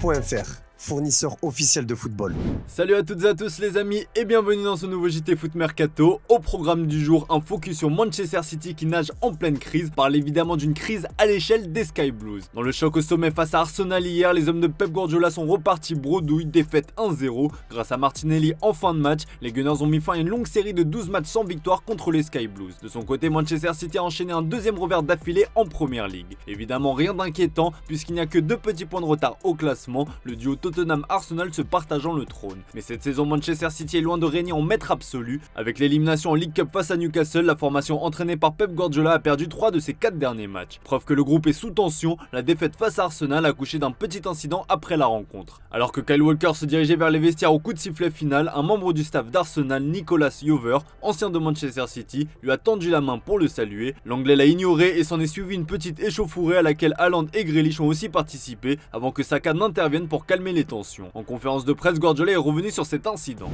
Foot.fr, fournisseur officiel de football. Salut à toutes et à tous les amis et bienvenue dans ce nouveau JT Foot Mercato. Au programme du jour, un focus sur Manchester City qui nage en pleine crise. Parle évidemment d'une crise à l'échelle des Sky Blues. Dans le choc au sommet face à Arsenal hier, les hommes de Pep Guardiola sont repartis bredouille, défaite 1-0. Grâce à Martinelli en fin de match, les Gunners ont mis fin à une longue série de 12 matchs sans victoire contre les Sky Blues. De son côté, Manchester City a enchaîné un deuxième revers d'affilée en Premier League. Évidemment rien d'inquiétant puisqu'il n'y a que 2 petits points de retard au classement, le duo Tottenham-Arsenal se partageant le trône. Mais cette saison, Manchester City est loin de régner en maître absolu. Avec l'élimination en League Cup face à Newcastle, la formation entraînée par Pep Guardiola a perdu 3 de ses 4 derniers matchs. Preuve que le groupe est sous tension, la défaite face à Arsenal a accouché d'un petit incident après la rencontre. Alors que Kyle Walker se dirigeait vers les vestiaires au coup de sifflet final, un membre du staff d'Arsenal, Nicolas Jover, ancien de Manchester City, lui a tendu la main pour le saluer. L'anglais l'a ignoré et s'en est suivi une petite échauffourée à laquelle Haaland et Grealish ont aussi participé avant que Saka n'intervienne pour calmer les tensions. En conférence de presse, Guardiola est revenu sur cet incident.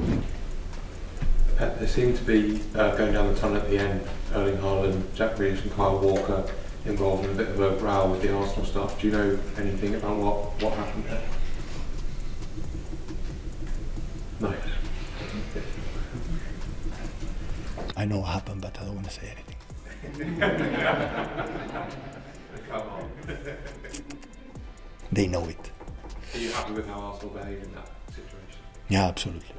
There seemed to be going down the tunnel at the end, Erling Haaland, Jack Grealish and Kyle Walker involved in a bit of a row with the Arsenal staff. Do you know anything about what happened there? No. I know what happened, but I don't want to say anything. Come on. They know it. Are you happy with how Arsenal behaved in that situation? Yeah, absolutely.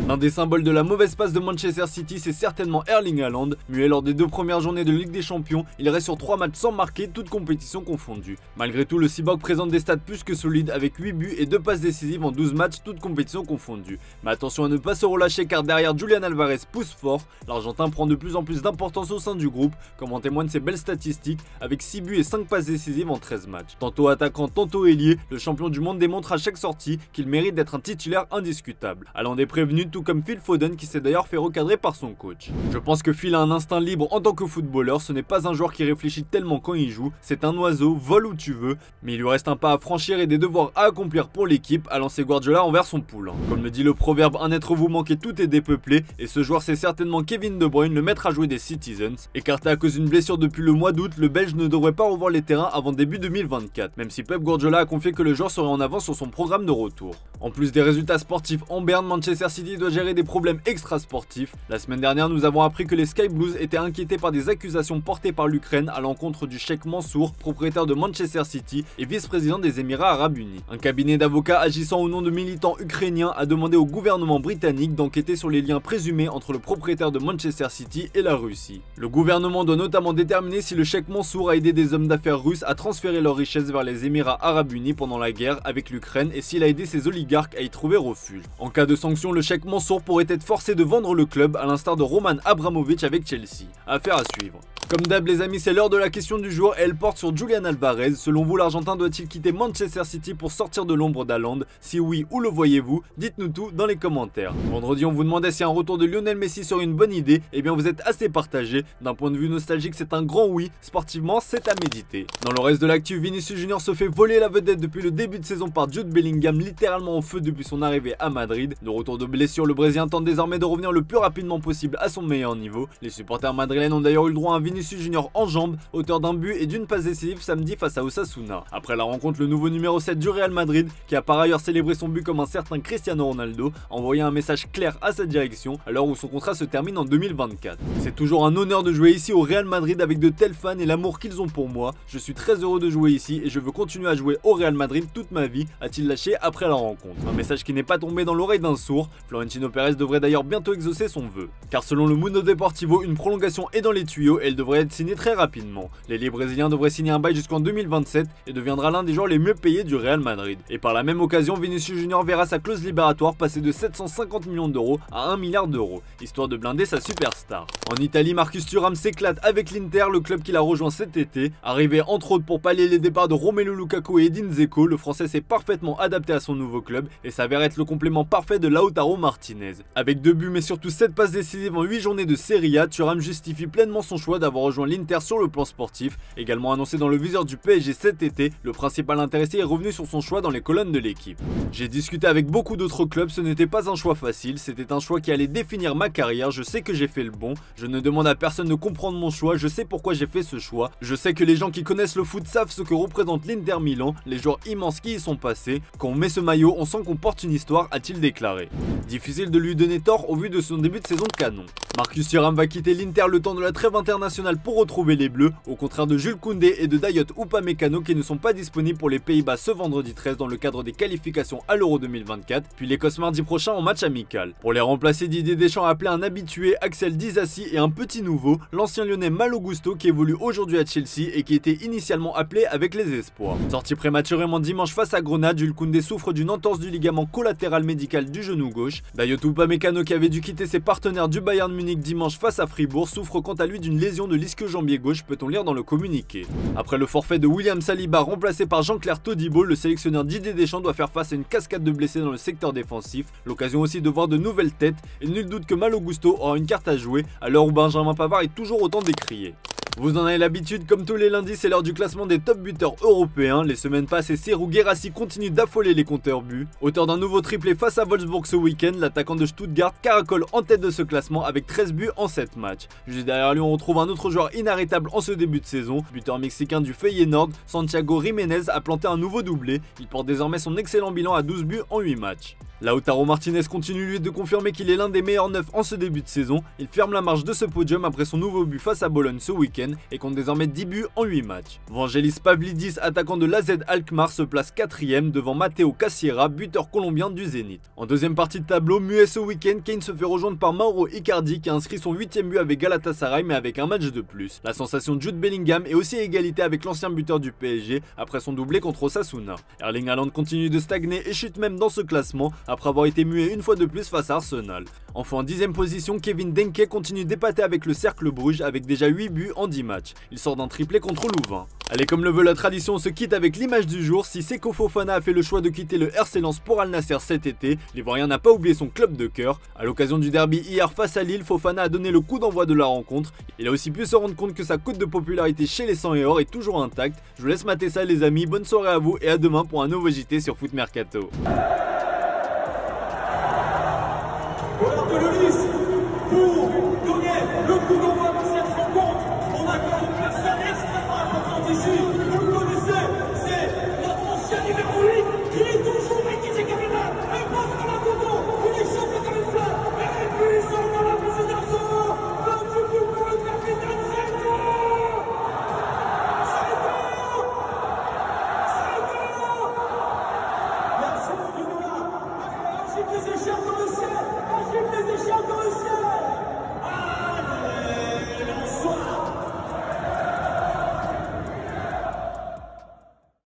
L'un des symboles de la mauvaise passe de Manchester City, c'est certainement Erling Haaland. Muet lors des 2 premières journées de Ligue des Champions, il reste sur 3 matchs sans marquer, toutes compétitions confondues. Malgré tout, le Cyborg présente des stats plus que solides avec 8 buts et 2 passes décisives en 12 matchs, toutes compétitions confondues. Mais attention à ne pas se relâcher car derrière Julian Alvarez pousse fort. L'Argentin prend de plus en plus d'importance au sein du groupe, comme en témoignent ses belles statistiques avec 6 buts et 5 passes décisives en 13 matchs. Tantôt attaquant, tantôt ailier, le champion du monde démontre à chaque sortie qu'il mérite d'être un titulaire indiscutable. Haaland est prévenu, tout comme Phil Foden qui s'est d'ailleurs fait recadrer par son coach. Je pense que Phil a un instinct libre en tant que footballeur, ce n'est pas un joueur qui réfléchit tellement quand il joue, c'est un oiseau, vole où tu veux, mais il lui reste un pas à franchir et des devoirs à accomplir pour l'équipe, a lancé Guardiola envers son poulain. Comme le dit le proverbe, un être vous manque et tout est dépeuplé, et ce joueur c'est certainement Kevin De Bruyne, le maître à jouer des Citizens. Écarté à cause d'une blessure depuis le mois d'août, le Belge ne devrait pas revoir les terrains avant début 2024, même si Pep Guardiola a confié que le joueur serait en avance sur son programme de retour. En plus des résultats sportifs en berne, Manchester City doit gérer des problèmes extra-sportifs. La semaine dernière, nous avons appris que les Sky Blues étaient inquiétés par des accusations portées par l'Ukraine à l'encontre du Cheikh Mansour, propriétaire de Manchester City et vice-président des Émirats Arabes Unis. Un cabinet d'avocats agissant au nom de militants ukrainiens a demandé au gouvernement britannique d'enquêter sur les liens présumés entre le propriétaire de Manchester City et la Russie. Le gouvernement doit notamment déterminer si le Cheikh Mansour a aidé des hommes d'affaires russes à transférer leurs richesses vers les Émirats Arabes Unis pendant la guerre avec l'Ukraine et s'il a aidé ses oligarques à y trouver refuge. En cas de sanction, le Cheikh Mansour pourrait être forcé de vendre le club à l'instar de Roman Abramovich avec Chelsea. Affaire à suivre. Comme d'hab les amis, c'est l'heure de la question du jour et elle porte sur Julian Alvarez. Selon vous, l'Argentin doit-il quitter Manchester City pour sortir de l'ombre d'Haaland? Si oui, où le voyez-vous? Dites-nous tout dans les commentaires. Vendredi, on vous demandait si un retour de Lionel Messi serait une bonne idée. Eh bien, vous êtes assez partagé. D'un point de vue nostalgique, c'est un grand oui. Sportivement, c'est à méditer. Dans le reste de l'actu, Vinicius Junior se fait voler la vedette depuis le début de saison par Jude Bellingham, littéralement en feu depuis son arrivée à Madrid. De retour de blessure, le Brésilien tente désormais de revenir le plus rapidement possible à son meilleur niveau. Les supporters madrilènes ont d'ailleurs eu le droit à un Vinicius Junior en jambes, auteur d'un but et d'une passe décisive samedi face à Osasuna. Après la rencontre, le nouveau numéro 7 du Real Madrid, qui a par ailleurs célébré son but comme un certain Cristiano Ronaldo, a envoyé un message clair à sa direction à l'heure où son contrat se termine en 2024. C'est toujours un honneur de jouer ici au Real Madrid avec de tels fans et l'amour qu'ils ont pour moi. Je suis très heureux de jouer ici et je veux continuer à jouer au Real Madrid toute ma vie, a-t-il lâché après la rencontre. Un message qui n'est pas tombé dans l'oreille d'un sourd. Florentino Pérez devrait d'ailleurs bientôt exaucer son vœu. Car selon le Mundo Deportivo, une prolongation est dans les tuyaux et elle devrait être signée très rapidement. L'ailier brésilien devrait signer un bail jusqu'en 2027 et deviendra l'un des joueurs les mieux payés du Real Madrid. Et par la même occasion, Vinicius Junior verra sa clause libératoire passer de 750 millions d'euros à 1 milliard d'euros, histoire de blinder sa superstar. En Italie, Marcus Thuram s'éclate avec l'Inter, le club qu'il a rejoint cet été. Arrivé entre autres pour pallier les départs de Romelu Lukaku et Edin Dzeko, le français s'est parfaitement adapté à son nouveau club et s'avère être le complément parfait de Lautaro Martinez. Avec 2 buts mais surtout 7 passes décisives en 8 journées de Serie A, Thuram justifie pleinement son choix d'avoir d'avoir rejoint l'Inter sur le plan sportif. Également annoncé dans le viseur du PSG cet été, le principal intéressé est revenu sur son choix dans les colonnes de l'équipe. J'ai discuté avec beaucoup d'autres clubs, ce n'était pas un choix facile, c'était un choix qui allait définir ma carrière, je sais que j'ai fait le bon, je ne demande à personne de comprendre mon choix, je sais pourquoi j'ai fait ce choix, je sais que les gens qui connaissent le foot savent ce que représente l'Inter Milan, les joueurs immenses qui y sont passés, quand on met ce maillot, on sent qu'on porte une histoire, a-t-il déclaré. Difficile de lui donner tort au vu de son début de saison canon. Marcus Thuram va quitter l'Inter le temps de la trêve internationale pour retrouver les Bleus, au contraire de Jules Koundé et de Dayot Upamecano qui ne sont pas disponibles pour les Pays-Bas ce vendredi 13 dans le cadre des qualifications à l'Euro 2024, puis l'Écosse mardi prochain en match amical. Pour les remplacer, Didier Deschamps a appelé un habitué, Axel Disasi, et un petit nouveau, l'ancien lyonnais Malo Gusto qui évolue aujourd'hui à Chelsea et qui était initialement appelé avec les espoirs. Sorti prématurément dimanche face à Grenade, Jules Koundé souffre d'une entorse du ligament collatéral médical du genou gauche. Dayot Upamecano qui avait dû quitter ses partenaires du Bayern Munich dimanche face à Fribourg souffre quant à lui d'une lésion de l'ischio-jambier gauche, peut-on lire dans le communiqué. Après le forfait de William Saliba remplacé par Jean-Claire Todibo, le sélectionneur Didier Deschamps doit faire face à une cascade de blessés dans le secteur défensif, l'occasion aussi de voir de nouvelles têtes et nul doute que Malo Gusto aura une carte à jouer à l'heure où Benjamin Pavard est toujours autant décrié. Vous en avez l'habitude, comme tous les lundis, c'est l'heure du classement des top buteurs européens. Les semaines passent et Serhou Guirassy continue d'affoler les compteurs buts. Auteur d'un nouveau triplé face à Wolfsburg ce week-end, l'attaquant de Stuttgart caracole en tête de ce classement avec 13 buts en 7 matchs. Juste derrière lui, on retrouve un autre joueur inarrêtable en ce début de saison. Buteur mexicain du Feyenoord, Santiago Jiménez a planté un nouveau doublé. Il porte désormais son excellent bilan à 12 buts en 8 matchs. Lautaro Martinez continue lui de confirmer qu'il est l'un des meilleurs neufs en ce début de saison. Il ferme la marche de ce podium après son nouveau but face à Bologne ce week-end et compte désormais 10 buts en 8 matchs. Vangelis Pavlidis, attaquant de l'AZ Alkmaar, se place 4ème devant Matteo Cassiera, buteur colombien du Zénith. En deuxième partie de tableau, muet ce week-end, Kane se fait rejoindre par Mauro Icardi qui a inscrit son 8ème but avec Galatasaray mais avec un match de plus. La sensation de Jude Bellingham est aussi à égalité avec l'ancien buteur du PSG après son doublé contre Osasuna. Erling Haaland continue de stagner et chute même dans ce classement après avoir été muet une fois de plus face à Arsenal. Enfin en 10ème position, Kevin Denke continue d'épater avec le Cercle Bruges avec déjà 8 buts en 10 matchs. Il sort d'un triplé contre Louvain. Allez, comme le veut la tradition, on se quitte avec l'image du jour. Si Seko Fofana a fait le choix de quitter le RC Lens pour Al Nassr cet été, l'Ivoirien n'a pas oublié son club de cœur. À l'occasion du derby hier face à Lille, Fofana a donné le coup d'envoi de la rencontre. Il a aussi pu se rendre compte que sa cote de popularité chez les 100 et or est toujours intacte. Je vous laisse mater ça les amis, bonne soirée à vous et à demain pour un nouveau JT sur Foot Mercato.